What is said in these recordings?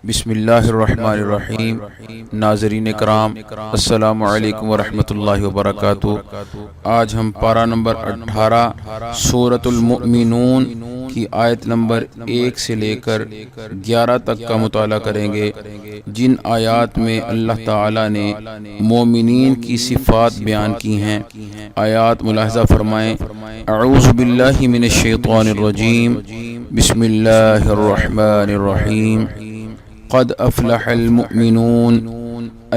بسم اللہ الرحمن الرحیم۔ ناظرین کرام، السلام علیکم ورحمۃ اللہ وبرکاتہ۔ آج ہم پارہ نمبر 18 سورۃ المؤمنون کی آیت نمبر 1 سے لے کر 11 تک کا مطالعہ کریں گے، جن آیات میں اللہ تعالی نے مومنین کی صفات بیان کی ہیں۔ آیات ملاحظہ فرمائیں۔ اعوذ باللہ من الشیطان الرجیم، بسم اللہ الرحمن الرحیم۔ قد افلح المؤمنون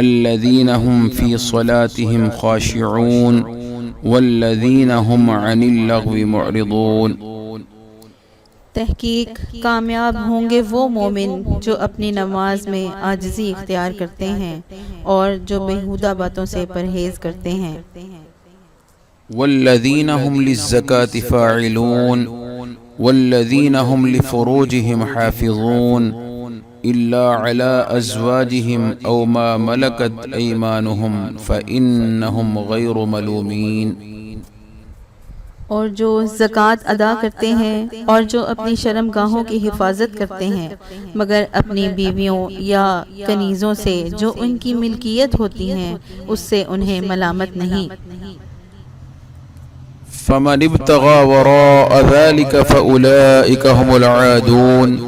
الذين هم في صلاتهم خاشعون والذين هم عن اللغو معرضون۔ تحقیق کامیاب ہوں گے وہ مومن جو اپنی نماز میں عاجزی اختیار کرتے ہیں اور جو بیہودہ باتوں سے پرہیز کرتے ہیں۔ والذین هم للزکاة فاعلون والذین هم لفروجهم حافظون إلا على أزواجهم أو ما ملكت أيمانهم فإنهم غير ملومين۔ اور جو زکوٰۃ ادا کرتے ہیں اور جو اپنی شرم گاہوں کی حفاظت کرتے ہیں مگر اپنی بیویوں یا کنیزوں سے جو ان کی ملکیت ہوتی ہیں اس سے انہیں ملامت نہیں۔ فمن ابتغى وراء ذلك فأولئك هم العادون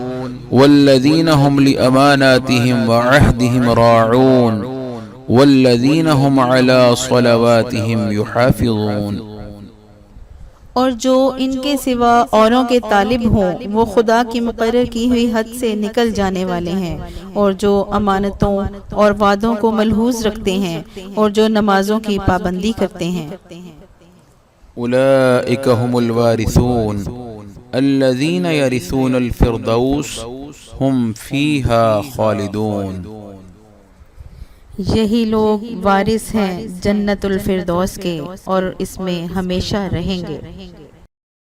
والذين هم لأماناتهم وعهدهم راعون والذين هم على صلواتهم يحافظون۔ اور جو ان کے سوا اوروں کے طالب ہوں وہ خدا کی مقرر کی ہوئی حد سے نکل جانے والے ہیں، اور جو امانتوں اور وعدوں کو ملحوظ رکھتے ہیں اور جو نمازوں کی پابندی کرتے ہیں۔ اولئک هم الوارثون الذین یرثون الفردوس ہم فیہا خالدون۔ یہی لوگ وارث ہیں جنت الفردوس کے اور اس میں ہمیشہ رہیں گے۔